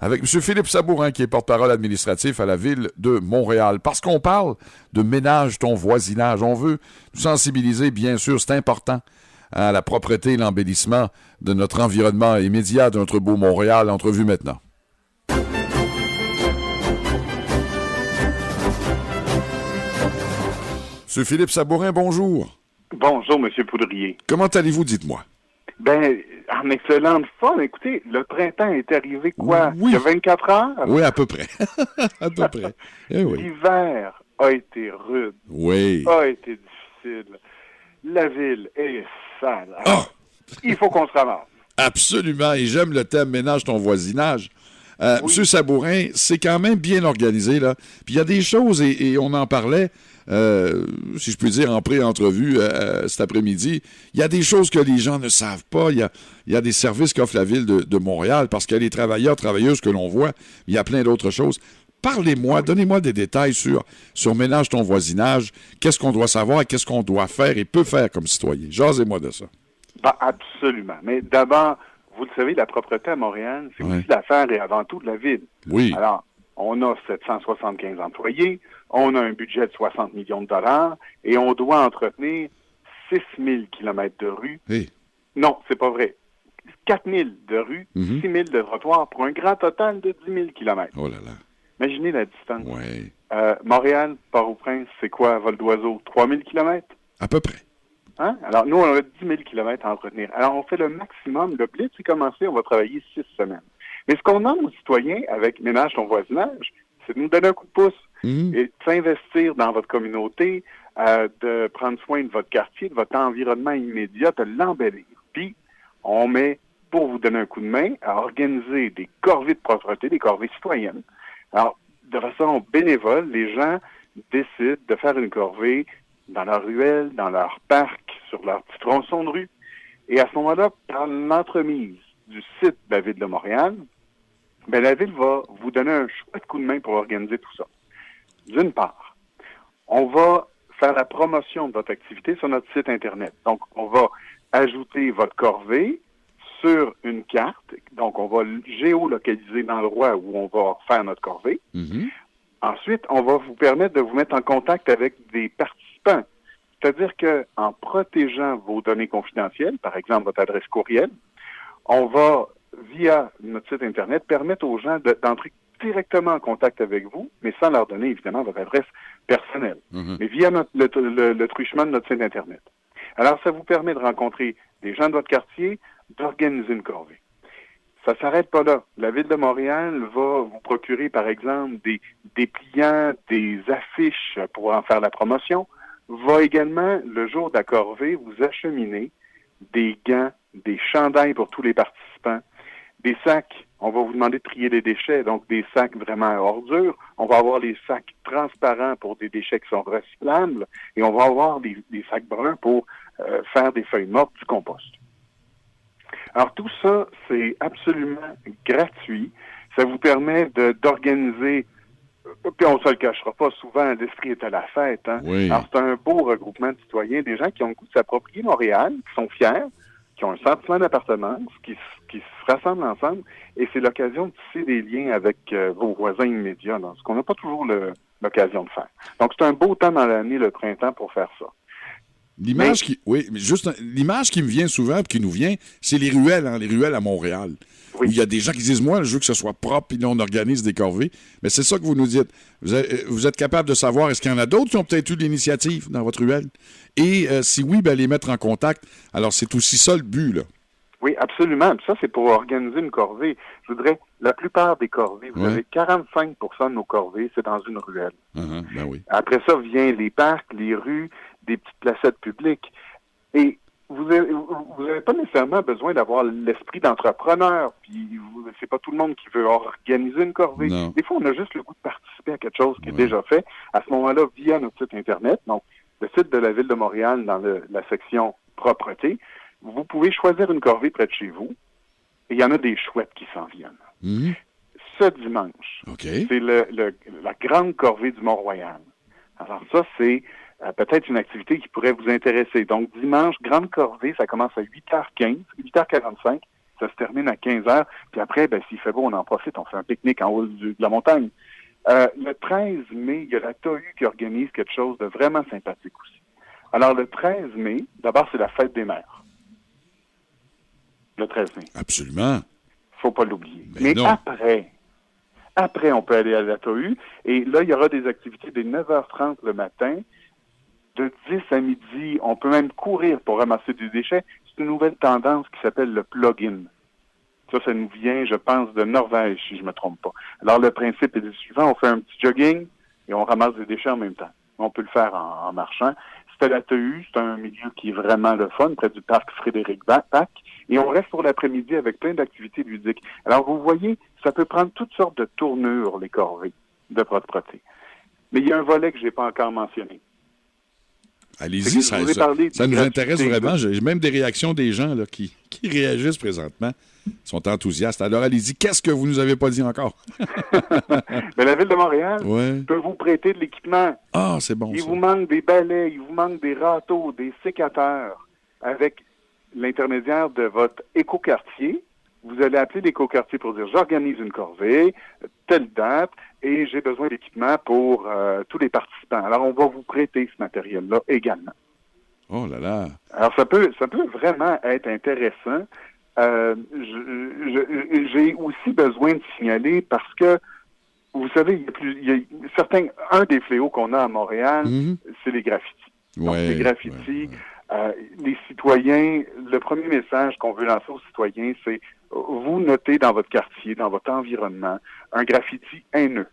avec M. Philippe Sabourin, qui est porte-parole administratif à la Ville de Montréal. Parce qu'on parle de ménage ton voisinage. On veut nous sensibiliser, bien sûr, c'est important, à la propreté et l'embellissement de notre environnement immédiat de notre beau Montréal. Entrevue maintenant. M. Philippe Sabourin, bonjour. Bonjour, M. Poudrier. Comment allez-vous, dites-moi? Ben, en excellente forme. Écoutez, le printemps est arrivé quoi? Oui. Il y a 24 heures? Oui, à peu près. À peu près. Eh oui. L'hiver a été rude. Oui. A été difficile. La ville est sale. Oh! Il faut qu'on se ramasse. Absolument. Et j'aime le thème ménage ton voisinage. Oui. Monsieur Sabourin, c'est quand même bien organisé, là. Puis il y a des choses, et on en parlait, si je puis dire, en pré-entrevue cet après-midi. Il y a des choses que les gens ne savent pas. Il y a des services qu'offre la Ville de Montréal parce qu'il y a les travailleurs, travailleuses que l'on voit. Il y a plein d'autres choses. Parlez-moi, donnez-moi des détails sur ménage ton voisinage. Qu'est-ce qu'on doit savoir et qu'est-ce qu'on doit faire et peut faire comme citoyen. Jasez-moi de ça. Ben, absolument. Mais d'abord, vous le savez, la propreté à Montréal, c'est aussi l'affaire et avant tout de la ville. Oui. Alors, on a 775 employés, on a un budget de 60 millions de dollars et on doit entretenir 6000 kilomètres de rues. Hey. Non, c'est pas vrai. 4000 de rues, 6000 de trottoirs pour un grand total de 10 000 kilomètres. Oh là là. Imaginez la distance. Oui. Montréal, Port-au-Prince, c'est quoi à vol d'oiseau? 3000 kilomètres? À peu près. Hein? Alors, nous, on a 10 000 kilomètres à entretenir. Alors, on fait le maximum. Le blitz est commencé, on va travailler 6 semaines. Mais ce qu'on demande aux citoyens avec Ménage ton voisinage, c'est de nous donner un coup de pouce et de s'investir dans votre communauté, de prendre soin de votre quartier, de votre environnement immédiat, de l'embellir. Puis, on met, pour vous donner un coup de main, à organiser des corvées de propreté, des corvées citoyennes. Alors, de façon bénévole, les gens décident de faire une corvée dans leur ruelle, dans leur parc, sur leur petit tronçon de rue. Et à ce moment-là, par l'entremise du site de la Ville de Montréal, ben, la Ville va vous donner un chouette coup de main pour organiser tout ça. D'une part, on va faire la promotion de votre activité sur notre site Internet. Donc, on va ajouter votre corvée sur une carte. Donc, on va géolocaliser l'endroit où on va faire notre corvée. Ensuite, on va vous permettre de vous mettre en contact avec des participants. C'est-à-dire qu'en protégeant vos données confidentielles, par exemple votre adresse courriel, on va, via notre site Internet, permettre aux gens d'entrer directement en contact avec vous, mais sans leur donner, évidemment, votre adresse personnelle, mais via le truchement de notre site Internet. Alors, ça vous permet de rencontrer des gens de votre quartier, d'organiser une corvée. Ça s'arrête pas là. La Ville de Montréal va vous procurer, par exemple, des dépliants, des affiches pour en faire la promotion, va également, le jour de la corvée, vous acheminer des gants, des chandails pour tous les participants, des sacs. On va vous demander de trier les déchets, donc des sacs vraiment à ordures. On va avoir les sacs transparents pour des déchets qui sont recyclables et on va avoir des sacs bruns pour faire des feuilles mortes du compost. Alors tout ça, c'est absolument gratuit. Ça vous permet d'organiser, puis on ne se le cachera pas, souvent l'esprit est à la fête. Hein? Oui. Alors c'est un beau regroupement de citoyens, des gens qui ont le goût de s'approprier Montréal, qui sont fiers, qui ont un sentiment d'appartenance, qui se rassemblent ensemble, et c'est l'occasion de tisser des liens avec vos voisins immédiats, ce qu'on n'a pas toujours l'occasion de faire. Donc c'est un beau temps dans l'année, le printemps, pour faire ça. L'image l'image qui me vient souvent, puis qui nous vient, c'est les ruelles à Montréal. Oui. Il y a des gens qui disent, moi, je veux que ce soit propre, puis là, on organise des corvées. Mais c'est ça que vous nous dites. Vous êtes capable de savoir, est-ce qu'il y en a d'autres qui ont peut-être eu de l'initiative dans votre ruelle? Et si oui, ben les mettre en contact. Alors, c'est aussi ça le but, là. Oui, absolument. Puis ça, c'est pour organiser une corvée. Je voudrais, la plupart des corvées, vous avez 45 de nos corvées, c'est dans une ruelle. Ben oui. Après ça, vient les parcs, les rues, des petites placettes publiques. Et vous avez pas nécessairement besoin d'avoir l'esprit d'entrepreneur. Puis c'est pas tout le monde qui veut organiser une corvée. Non. Des fois, on a juste le goût de participer à quelque chose qui est déjà fait. À ce moment-là, via notre site Internet, donc le site de la Ville de Montréal dans la section propreté, vous pouvez choisir une corvée près de chez vous. Et il y en a des chouettes qui s'en viennent. Ce dimanche, c'est la grande corvée du Mont-Royal. Alors ça, c'est peut-être une activité qui pourrait vous intéresser. Donc dimanche, grande corvée, ça commence à 8h15, 8h45. Ça se termine à 15 heures. Puis après, s'il fait beau, on en profite. On fait un pique-nique en haut de la montagne. Le 13 mai, il y a la TAU qui organise quelque chose de vraiment sympathique aussi. Alors, le 13 mai, d'abord, c'est la fête des mères. Le 13 mai. Absolument. Faut pas l'oublier. Mais après, on peut aller à la TAU. Et là, il y aura des activités dès 9h30 le matin. De 10 à midi, on peut même courir pour ramasser du déchet. C'est une nouvelle tendance qui s'appelle le plug-in. Ça nous vient, je pense, de Norvège, si je me trompe pas. Alors, le principe est le suivant. On fait un petit jogging et on ramasse des déchets en même temps. On peut le faire en marchant. C'est à la TAU. C'est un milieu qui est vraiment le fun, près du parc Frédéric-Pac. Et on reste pour l'après-midi avec plein d'activités ludiques. Alors, vous voyez, ça peut prendre toutes sortes de tournures, les corvées de propreté. Mais il y a un volet que j'ai pas encore mentionné. Allez-y, ça nous intéresse vraiment. J'ai même des réactions des gens là, qui réagissent présentement. Ils sont enthousiastes. Alors, allez-y, qu'est-ce que vous nous avez pas dit encore? La Ville de Montréal peut vous prêter de l'équipement. Ah, c'est bon. Il vous manque des balais, il vous manque des râteaux, des sécateurs. Avec l'intermédiaire de votre écoquartier, vous allez appeler l'écoquartier pour dire « J'organise une corvée, telle date, et j'ai besoin d'équipement pour tous les participants. » Alors, on va vous prêter ce matériel-là également. Oh là là! Alors, ça peut vraiment être intéressant. J'ai aussi besoin de signaler parce que, vous savez, un des fléaux qu'on a à Montréal, c'est les graffitis. Donc, les graffitis, les citoyens, le premier message qu'on veut lancer aux citoyens, c'est vous notez dans votre quartier, dans votre environnement, un graffiti haineux.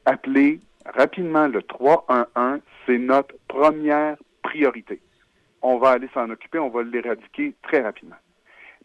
Appelez rapidement le 311, c'est notre première priorité. On va aller s'en occuper, on va l'éradiquer très rapidement.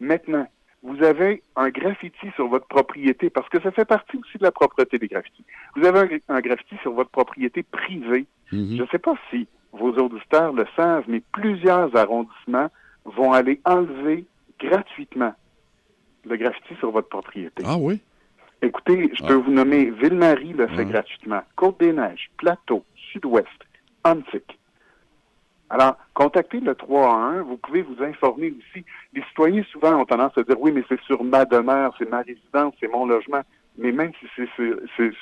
Maintenant, vous avez un graffiti sur votre propriété, parce que ça fait partie aussi de la propreté des graffitis. Vous avez un graffiti sur votre propriété privée. Je ne sais pas si vos auditeurs le savent, mais plusieurs arrondissements vont aller enlever gratuitement le graffiti sur votre propriété. Ah oui? Écoutez, je peux vous nommer Ville-Marie le fait gratuitement, Côte-des-Neiges, Plateau, Sud-Ouest, Antique. Alors, contactez le 311, vous pouvez vous informer aussi. Les citoyens, souvent, ont tendance à dire, oui, mais c'est sur ma demeure, c'est ma résidence, c'est mon logement. Mais même si c'est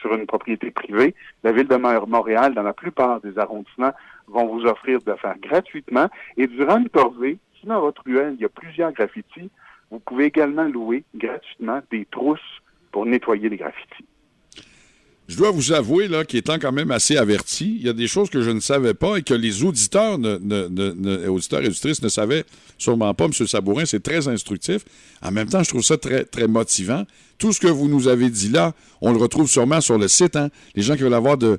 sur une propriété privée, la Ville de Montréal, dans la plupart des arrondissements, vont vous offrir de le faire gratuitement. Et durant une corvée, si dans votre ruelle, il y a plusieurs graffitis, vous pouvez également louer gratuitement des trousses pour nettoyer les graffitis. Je dois vous avouer là, qu'étant quand même assez averti, il y a des choses que je ne savais pas et que les auditeurs, auditeurs et auditrices ne savaient sûrement pas. M. Sabourin, c'est très instructif. En même temps, je trouve ça très, très motivant. Tout ce que vous nous avez dit là, on le retrouve sûrement sur le site. Hein? Les gens qui veulent avoir de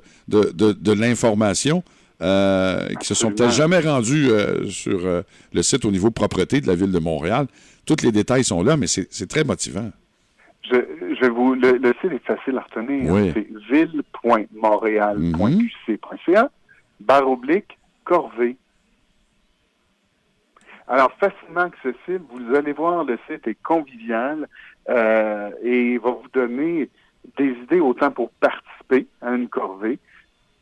l'information, qui se sont peut-être jamais rendus sur le site au niveau propreté de la Ville de Montréal. Tous les détails sont là, mais c'est très motivant. Le site est facile à retenir. Oui. C'est ville.montréal.qc.ca /corvée. Alors, facilement accessible, vous allez voir, le site est convivial et va vous donner des idées autant pour participer à une corvée.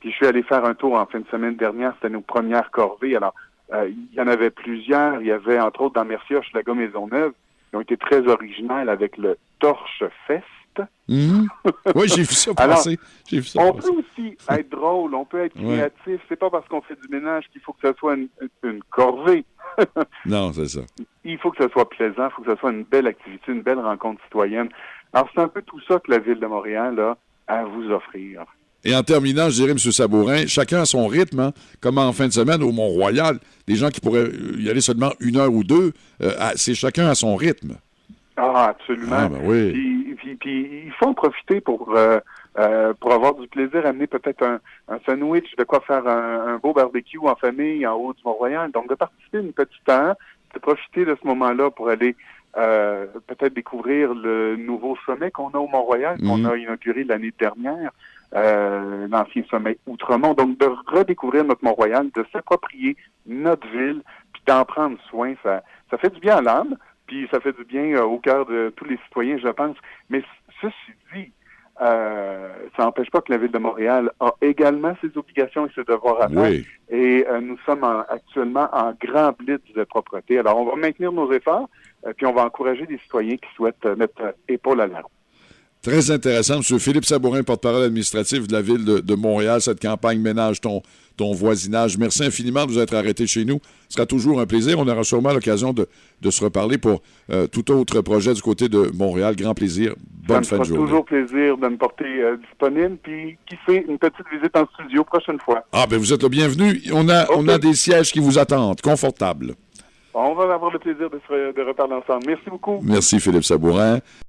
Puis je suis allé faire un tour en fin de semaine dernière, c'était nos premières corvées. Alors, il y en avait plusieurs. Il y avait, entre autres, dans Mercier, Hochelaga, Maisonneuve, qui ont été très originales avec le Torche Fest. Oui, j'ai vu ça passer. On peut aussi être drôle, on peut être créatif. C'est pas parce qu'on fait du ménage qu'il faut que ça soit une corvée. Non, c'est ça. Il faut que ça soit plaisant, il faut que ça soit une belle activité, une belle rencontre citoyenne. Alors, c'est un peu tout ça que la Ville de Montréal a à vous offrir. Et en terminant, je dirais, M. Sabourin, chacun a son rythme, hein, comme en fin de semaine au Mont-Royal. Des gens qui pourraient y aller seulement 1 heure ou 2, c'est chacun à son rythme. Ah, absolument. Ah, ben oui. Puis il faut en profiter pour avoir du plaisir, amener peut-être un sandwich, de quoi faire un beau barbecue en famille en haut du Mont-Royal. Donc, de participer une petite heure, de profiter de ce moment-là pour aller peut-être découvrir le nouveau sommet qu'on a au Mont-Royal, qu'on a inauguré l'année dernière, l'ancien sommet Outremont. Donc, de redécouvrir notre Mont-Royal, de s'approprier notre ville, puis d'en prendre soin, ça fait du bien à l'âme. Puis ça fait du bien au cœur de tous les citoyens, je pense. Mais ceci dit, ça n'empêche pas que la Ville de Montréal a également ses obligations et ses devoirs à faire. Oui. Et nous sommes actuellement en grand blitz de propreté. Alors, on va maintenir nos efforts. puis on va encourager des citoyens qui souhaitent mettre épaule à la roue. Très intéressant. M. Philippe Sabourin, porte-parole administratif de la Ville de Montréal, cette campagne Ménage ton voisinage. Merci infiniment de vous être arrêté chez nous. Ce sera toujours un plaisir. On aura sûrement l'occasion de se reparler pour tout autre projet du côté de Montréal. Grand plaisir. Bonne fin de journée. Ça me fera toujours plaisir de me porter disponible. Puis, qui sait, une petite visite en studio prochaine fois. Ah, ben vous êtes le bienvenu. On a des sièges qui vous attendent, confortables. On va avoir le plaisir de reparler ensemble. Merci beaucoup. Merci, Philippe Sabourin.